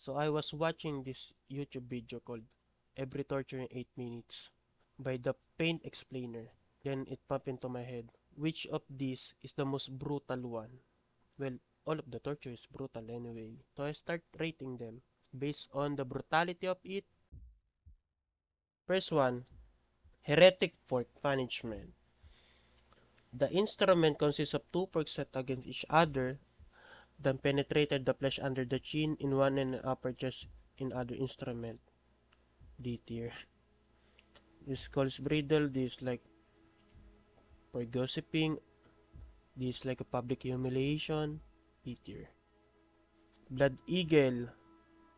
So I was watching this YouTube video called Every Torture in 8 Minutes by the Pain Explainer. Then it popped into my head, which of these is the most brutal one? Well, all of the torture is brutal anyway. So I start rating them based on the brutality of it. First one, heretic fork punishment. The instrument consists of two forks set against each other, then penetrated the flesh under the chin in one and upper chest in other instrument. D tier. This calls bridle, this like for gossiping, this like a public humiliation. E tier. Blood eagle.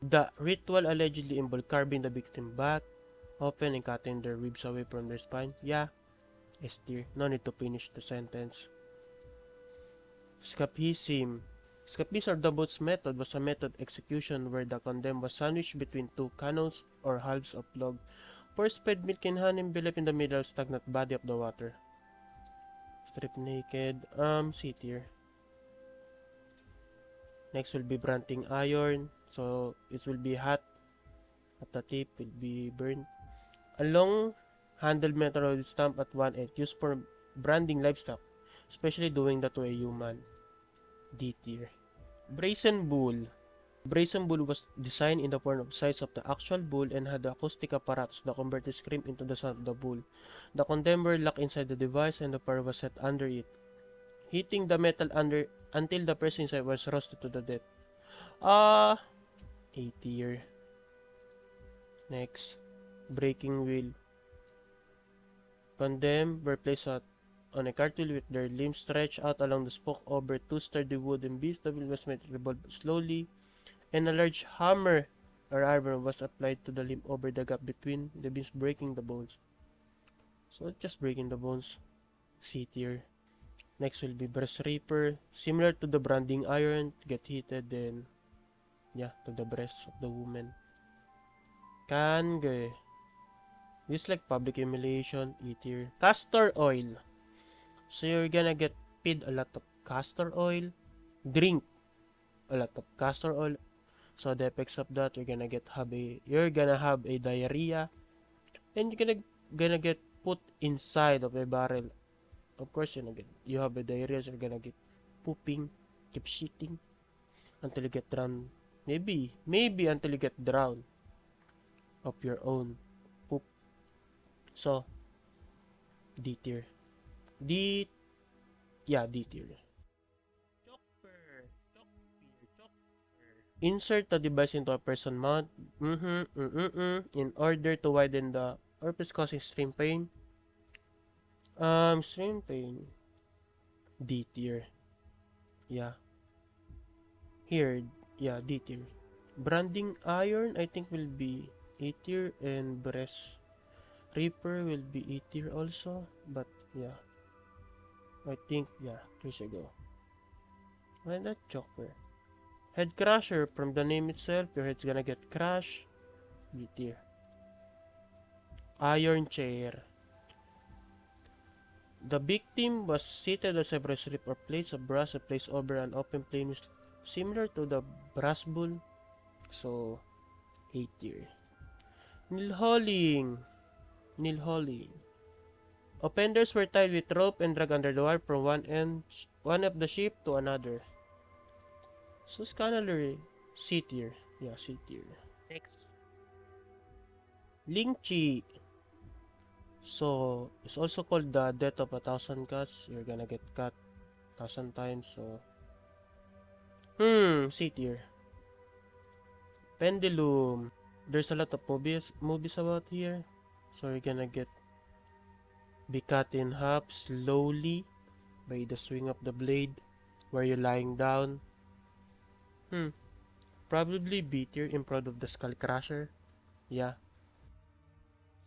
The ritual allegedly involved carving the victim back, often and cutting their ribs away from their spine. Yeah, S tier. No need to finish the sentence. Scapism. Scapism or the boots method was a method execution where the condemned was sandwiched between two canons or halves of log. First fed milk and honey enveloped in the middle stagnant body of the water. Strip naked. C tier. Next will be branding iron. So it will be hot. At the tip will be burned. A long handled metal will stamp at one edge used for branding livestock, especially doing that to a human. D tier. Brazen bull. Brazen bull was designed in the form of size of the actual bull and had acoustic apparatus that converted scream into the sound of the bull. The condemned were locked inside the device and the fire was set under it, heating the metal under until the person inside was roasted to the death. A tier. Next, breaking wheel. Condemned were placed on a cart wheel with their limbs stretched out along the spoke over two sturdy wooden beams. The wheel was made to revolve slowly, and a large hammer or iron was applied to the limb over the gap between the beams, breaking the bones. So just breaking the bones. C tier. Next will be breast reaper, similar to the branding iron, get heated then to the breast of the woman. Kange. This like public humiliation. E tier. Castor oil. So you're gonna get paid a lot of castor oil. Drink a lot of castor oil. So the effects of that, you're gonna have a diarrhea, and you're gonna get put inside of a barrel. Of course, you have a diarrhea, so you're gonna get pooping, keep shitting until you get drowned. Maybe until you get drowned of your own poop. So D tier. D tier. Chopper. Insert the device into a person mouth in order to widen the orifice causing extreme pain. Extreme pain. D tier. Yeah. Here, D tier. Branding iron, I think will be A tier, and breast reaper will be A tier also. But yeah, I think years ago. And that chopper. Head crusher, from the name itself, your head's gonna get crushed. B tier. Iron chair. The victim was seated on several strips or plates of brass placed over an open plane similar to the brass bull. So, A tier. Nail hauling. Offenders were tied with rope and dragged under the wire from one of the ship to another. So it's kind of C tier. Yeah, C tier. Next. Lynching. So it's also called the death of 1,000 cuts. You're gonna get cut 1,000 times. So C tier. Pendulum. There's a lot of movies about here. So you're gonna be cut in half slowly by the swing of the blade where you're lying down. Probably B tier in front of the skull crusher. Yeah.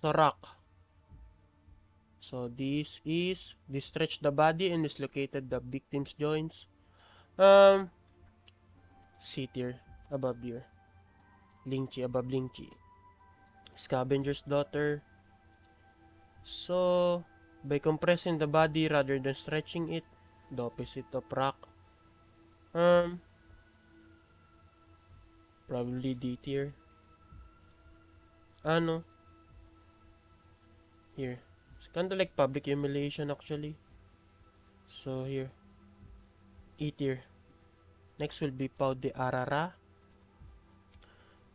Sorak. So this stretch the body and dislocated the victim's joints. C tier above here. Lynching above Lynching. Scavenger's daughter. So by compressing the body rather than stretching it, the opposite of rock. Probably D tier. Ano? Here. It's kinda like public humiliation actually. So here. E tier. Next will be Pau de Arara.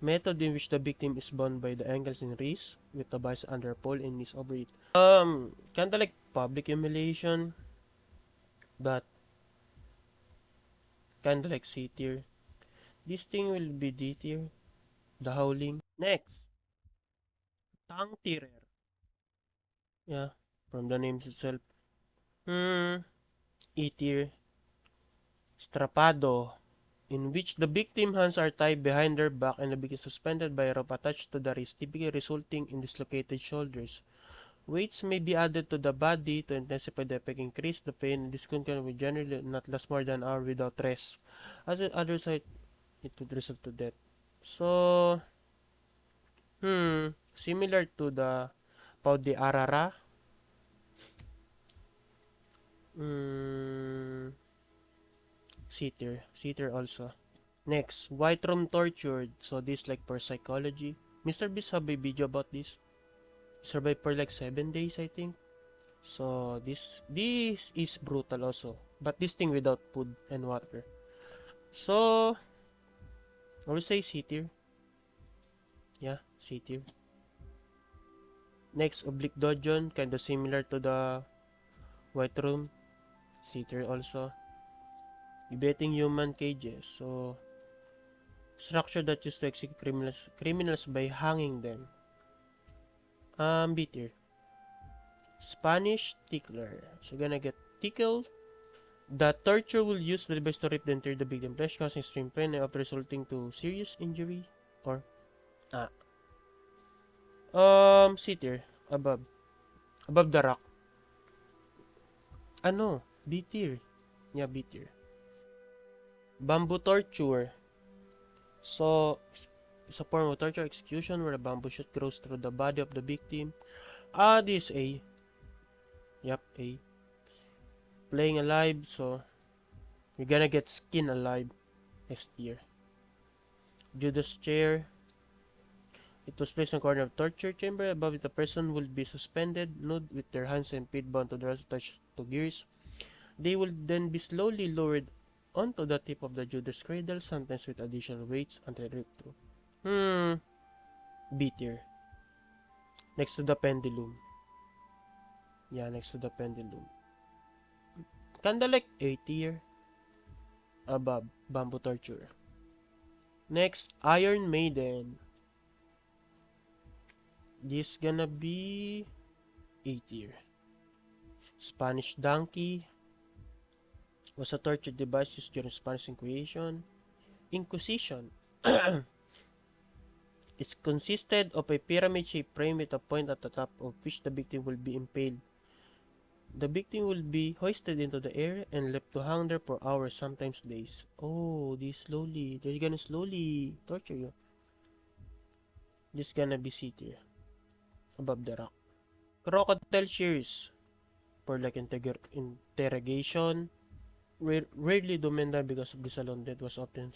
Method in which the victim is bound by the ankles and wrists with the bias under a pole and knees over it. Kinda like public humiliation, but kinda like C tier. This thing will be D tier. The howling. Next, tongue tearer. Yeah, from the names itself. E tier. Strapado, in which the victim hands are tied behind their back and the victim is suspended by a rope attached to the wrist, typically resulting in dislocated shoulders. Weights may be added to the body to intensify the effect, increase the pain. This condition will generally not last more than an hour without rest. As with other side, it would result to death. So, similar to the Pau de Arara. Hmm, C tier also. Next, white room tortured. So this like for psychology. Mr. Beast have a video about this. Survived for like 7 days, I think. So this is brutal also. But this thing without food and water. So I will say C tier. Yeah, C tier. Next, oblique dungeon, kind of similar to the white room. C tier also. Debating human cages. So structure that used to execute criminals by hanging them. B tier. Spanish tickler. So gonna get tickled. The torture will use the device to rip the entire the victim flesh, causing extreme pain and often resulting to serious injury or ah. C tier. Above. Above the rock. Ano? B tier. Yeah, B tier. Bamboo torture. So it's a form of torture execution where a bamboo shoot grows through the body of the victim. This A. Yep, A. Playing alive, so you're gonna get skin alive. S tier. Judas chair. It was placed in a corner of torture chamber. Above it, the person will be suspended, nude, with their hands and feet bound to the rest attached to gears. They will then be slowly lowered onto the tip of the Judas cradle, sometimes with additional weights until ripped through. B tier. Next to the pendulum. Yeah, next to the pendulum. Kinda like A tier. Above bamboo torture. Next, Iron Maiden. This gonna be A tier. Spanish donkey was a torture device used during Spanish Inquisition. It consisted of a pyramid-shaped frame with a point at the top of which the victim will be impaled. The victim will be hoisted into the air and left to hang there for hours, sometimes days. Oh, they're gonna slowly torture you. This gonna be C tier. Above the rock. Crocodile shears for like interrogation. Rarely dominant because of this alone death was often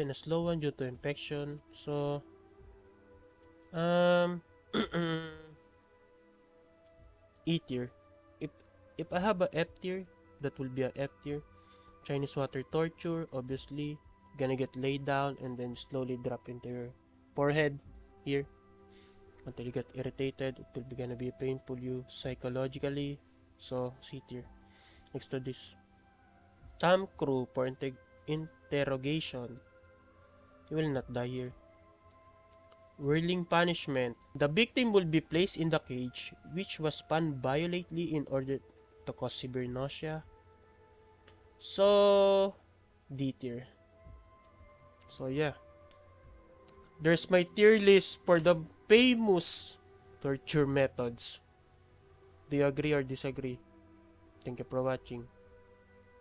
a slow one due to infection. So E tier. If if I have a F tier, that will be a F tier. Chinese water torture, obviously. Gonna get laid down and then slowly drop into your forehead here until you get irritated. It will be gonna be painful you psychologically. So C tier. Next to this. Tam crew for interrogation. You will not die here. Whirling punishment. The victim will be placed in the cage, which was spun violently in order to cause severe nausea. So, D tier. So, yeah. There's my tier list for the famous torture methods. Do you agree or disagree? Thank you for watching.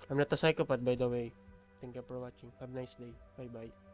I'm not a psychopath, by the way. Thank you for watching. Have a nice day. Bye-bye.